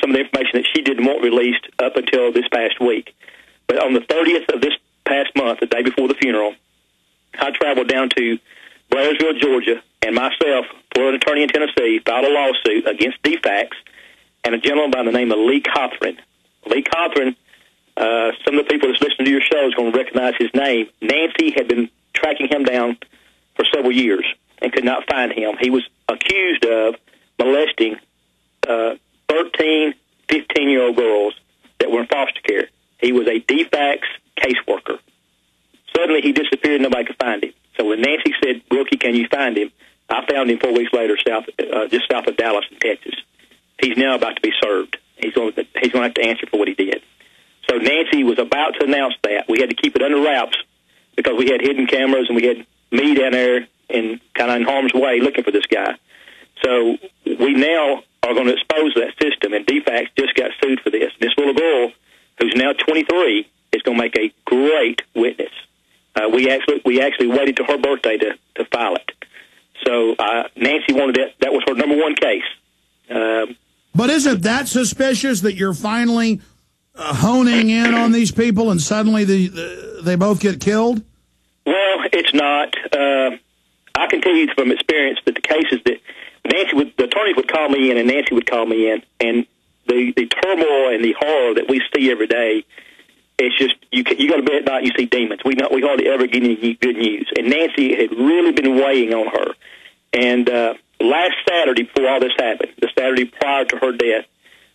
some of the information that she didn't want released up until this past week. But on the 30th of this past month, the day before the funeral, I traveled down to Blairsville, Georgia, and myself, for an attorney in Tennessee, filed a lawsuit against DFAX and a gentleman by the name of Lee Cothran. Lee Cothran, some of the people that's listening to your show is going to recognize his name. Nancy had been tracking him down for several years and could not find him. He was accused of molesting 13, 15-year-old girls that were in foster care. He was a DFAX caseworker. Suddenly he disappeared and nobody could find him. So when Nancy said, Wilkie, can you find him? I found him 4 weeks later just south of Dallas in Texas. He's now about to be served. He's going to have to answer for what he did. So Nancy was about to announce that. We had to keep it under wraps because we had hidden cameras and we had me down there in kind of in harm's way looking for this guy. So we now are going to expose that system, and DFAX just got sued for this. This little girl, who's now 23, is going to make a great witness. We actually waited till her birthday to file it. So Nancy wanted it. That was her number one case. But isn't that suspicious that you're finally honing in on these people and suddenly they both get killed? Well, it's not. I can tell you from experience that the cases that the attorneys would call me in and Nancy would call me in, and the turmoil and the horror that we see every day, it's just you go to bed at night and you see demons. We hardly ever get any good news. And Nancy had really been weighing on her. And last Saturday, before all this happened, the Saturday prior to her death,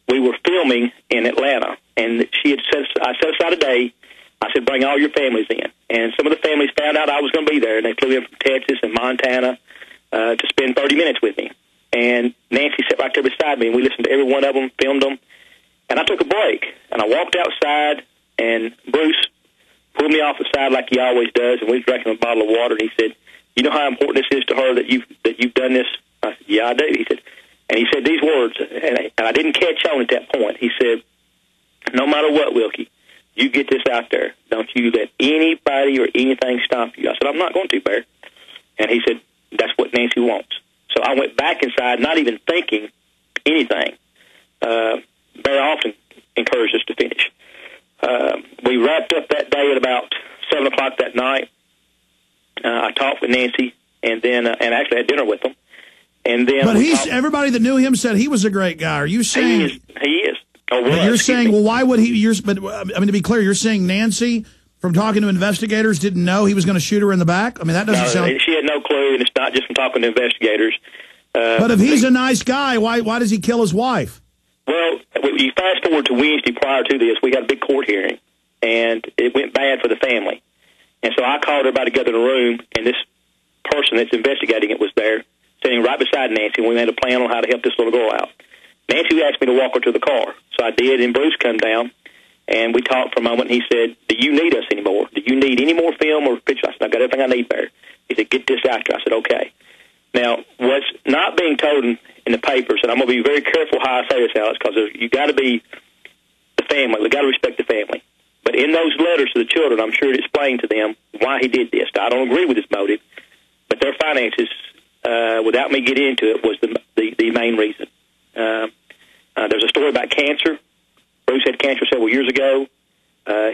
we were filming in Atlanta, and I set aside a day. I said, bring all your families in. And some of the families found out I was going to be there, and they flew in from Texas and Montana to spend 30 minutes with me. And Nancy sat right there beside me, and we listened to every one of them, filmed them. And I took a break, and I walked outside, and Bruce pulled me off the side like he always does, and we was drinking a bottle of water, and he said, you know how important this is to her that you've done this? I said, yeah, I do. He said these words, and I didn't catch on at that point. He said, no matter what, Wilkie, you get this out there. Don't you let anybody or anything stop you. I said, I'm not going to, Bear. And he said, that's what Nancy wants. So I went back inside, not even thinking anything. Bear often encouraged us to finish. We wrapped up that day at about 7 o'clock that night. I talked with Nancy, and then and actually had dinner with them. And then, but everybody that knew him said he was a great guy. Are you saying he is? Oh, well, you're saying, well, why would he? But I mean, to be clear, you're saying Nancy, from talking to investigators, didn't know he was going to shoot her in the back? I mean, that doesn't sound. She had no clue, and it's not just from talking to investigators. But if he's a nice guy, why does he kill his wife? Well, you fast forward to Wednesday prior to this, we had a big court hearing, and it went bad for the family. And so I called everybody together in a room, and this person that's investigating it was there, sitting right beside Nancy, and we made a plan on how to help this little girl out. Nancy asked me to walk her to the car, so I did, and Bruce come down, and we talked for a moment, and he said, do you need us anymore? Do you need any more film or pictures? I said, I've got everything I need there. He said, get this out there. I said, okay. Now, what's not being told in the papers, and I'm going to be very careful how I say this, Alex, because you got to be the family. You got to respect the family. But in those letters to the children, I'm sure it explained to them why he did this. Now, I don't agree with his motive, but their finances, without me getting into it, was the main reason. There's a story about cancer. Bruce had cancer several years ago.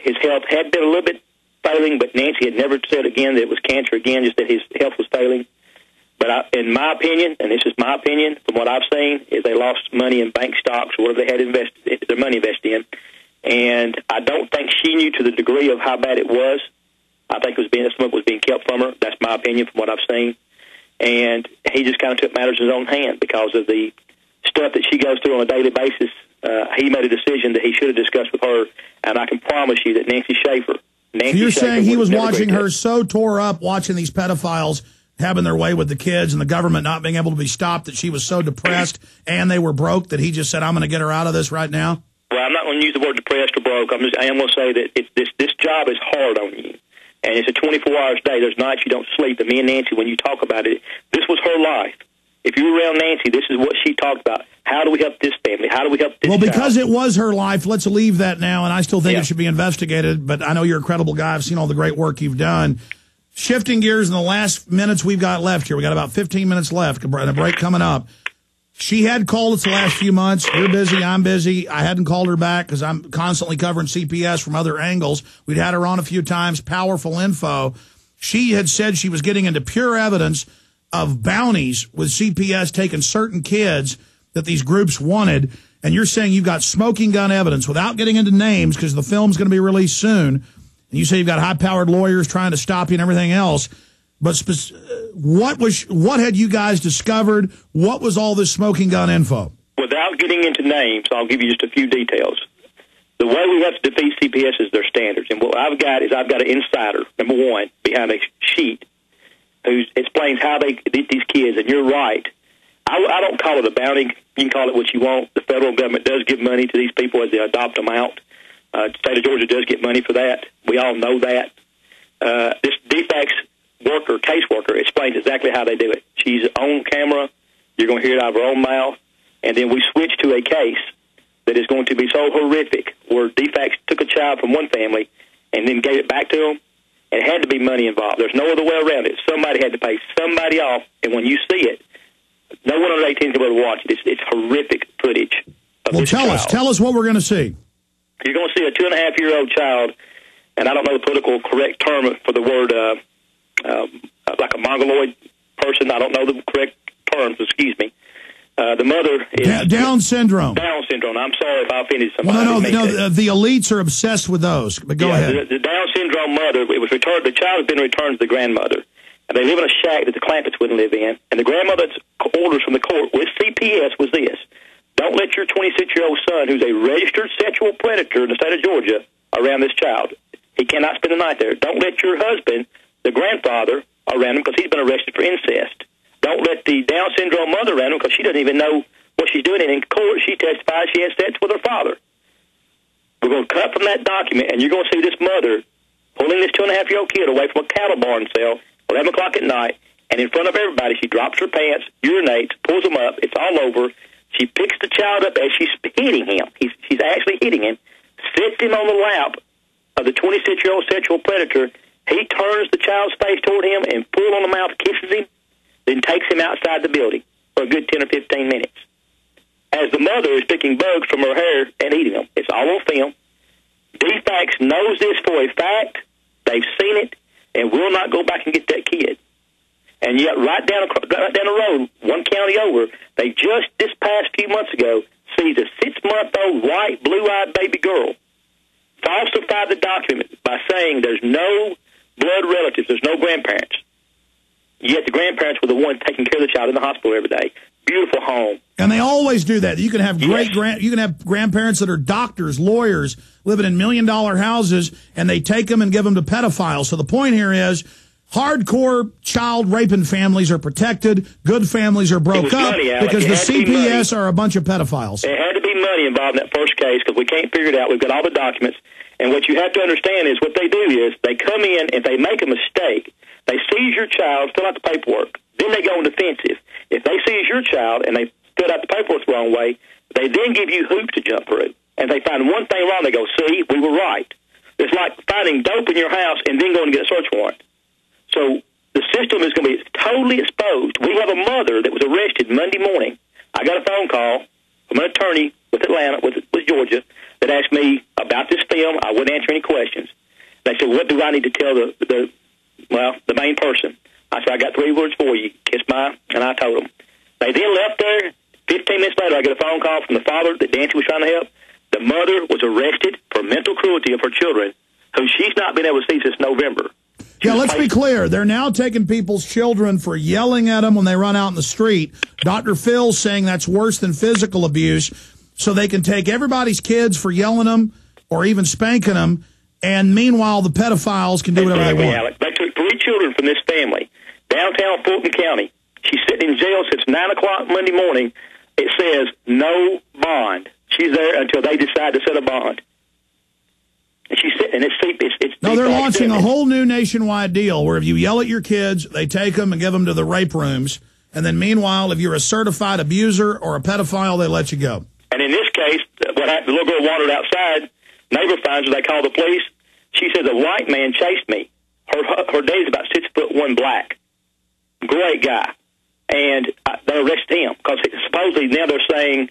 His health had been a little bit failing, but Nancy had never said again that it was cancer again, just that his health was failing. But in my opinion, and this is my opinion from what I've seen, is they lost money in bank stocks or whatever they had their money invested in. And I don't think she knew to the degree of how bad it was. I think some of it was being kept from her. That's my opinion from what I've seen. And he just kind of took matters in his own hand because of the stuff that she goes through on a daily basis. He made a decision that he should have discussed with her, and I can promise you that Nancy Schaefer. So you're saying he was watching her so tore up, watching these pedophiles having their way with the kids and the government not being able to be stopped, that she was so depressed and they were broke that he just said, I'm going to get her out of this right now? Well, I'm not going to use the word depressed or broke. I am going to say that this job is hard on you, and it's a 24-hour day. There's nights you don't sleep. And me and Nancy, when you talk about it, this was her life. If you were around Nancy, this is what she talked about. How do we help this family? How do we help this Well, because child? it was her life, let's leave that now, and I still think it should be investigated, but I know you're a credible guy. I've seen all the great work you've done. Shifting gears in the last minutes we've got left here. We got about 15 minutes left and a break coming up. She had called us the last few months. You're busy, I'm busy. I hadn't called her back because I'm constantly covering CPS from other angles. We'd had her on a few times, powerful info. She had said she was getting into pure evidence of bounties with CPS taking certain kids that these groups wanted. And you're saying you've got smoking gun evidence without getting into names because the film's going to be released soon. And you say you've got high-powered lawyers trying to stop you and everything else. But what had you guys discovered? What was all this smoking gun info? Without getting into names, I'll give you just a few details. The way we have to defeat CPS is their standards. And what I've got is I've got an insider, number one, behind a sheet who explains how they get these kids. And you're right. I don't call it a bounty. You can call it what you want. The federal government does give money to these people as they adopt them out. The state of Georgia does get money for that. We all know that. This DFACS worker, caseworker, explains exactly how they do it. She's on camera. You're going to hear it out of her own mouth. And then we switch to a case that is going to be so horrific where DFACS took a child from one family and then gave it back to them. It had to be money involved. There's no other way around it. Somebody had to pay somebody off. And when you see it, no one under 18 is going to watch it. It's horrific footage of this child. Tell us what we're going to see. You're going to see a 2.5-year-old child, and I don't know the political correct term for the word, like a mongoloid person. I don't know the correct terms, excuse me. The mother is... Down syndrome. Down syndrome. I'm sorry if I offended somebody. Well, no, the elites are obsessed with those. But go ahead. The Down syndrome mother, it was returned. The child has been returned to the grandmother. And they live in a shack that the Clampetts wouldn't live in. And the grandmother's orders from the court with CPS was this: don't let your 26-year-old son, who's a registered sexual predator in the state of Georgia, around this child. He cannot spend the night there. Don't let your husband, the grandfather, around him because he's been arrested for incest. Don't let the Down syndrome mother around him because she doesn't even know what she's doing. And in court, she testifies she had sex with her father. We're going to cut from that document, and you're going to see this mother pulling this 2.5-year-old kid away from a cattle barn cell 11 o'clock at night, and in front of everybody, she drops her pants, urinates, pulls them up. It's all over. She picks the child up as she's hitting him. She's actually hitting him, sits him on the lap of the 26-year-old sexual predator. He turns the child's face toward him and pulls on the mouth, kisses him, then takes him outside the building for a good 10 or 15 minutes. As the mother is picking bugs from her hair and eating them. It's all on film. DFACS knows this for a fact. They've seen it and will not go back and get that kid. And yet, right down the road, one county over, they just this past few months ago seized a 6-month-old white, blue-eyed baby girl, falsified the document by saying there's no blood relatives, there's no grandparents. Yet the grandparents were the ones taking care of the child in the hospital every day. Beautiful home. And they always do that. You can have you can have grandparents that are doctors, lawyers, living in $1 million houses, and they take them and give them to pedophiles. So the point here is hardcore child raping families are protected. Good families are broke up because the CPS are a bunch of pedophiles. There had to be money involved in that first case because we can't figure it out. We've got all the documents. And what you have to understand is what they do is they come in, if they make a mistake, they seize your child, fill out the paperwork. Then they go on defensive. If they seize your child and they fill out the paperwork the wrong way, they then give you hoops to jump through. And if they find one thing wrong, they go, see, we were right. It's like finding dope in your house and then going to get a search warrant. So the system is going to be totally exposed. We have a mother that was arrested Monday morning. I got a phone call from an attorney with Atlanta, with Georgia, that asked me about this film. I wouldn't answer any questions. They said, what do I need to tell the main person? I said, I got 3 words for you. Kiss my, and I told them. They then left there. 15 minutes later, I get a phone call from the father that Nancy was trying to help. The mother was arrested for mental cruelty of her children, who she's not been able to see since November. Let's be clear. They're now taking people's children for yelling at them when they run out in the street. Dr. Phil's saying that's worse than physical abuse. So they can take everybody's kids for yelling them or even spanking them, and meanwhile the pedophiles can do whatever they want. Alex. They took 3 children from this family, downtown Fulton County. She's sitting in jail since 9 o'clock Monday morning. It says no bond. She's there until they decide to set a bond. And she's sitting, and it's no, they're launching a whole new nationwide deal where if you yell at your kids, they take them and give them to the rape rooms. And then meanwhile, if you're a certified abuser or a pedophile, they let you go. And in this case, what happened, the little girl wandered outside. Neighbor finds her. They call the police. She says, a white man chased me. Her dad's about 6'1" black. Great guy. and they arrested him because supposedly now they're saying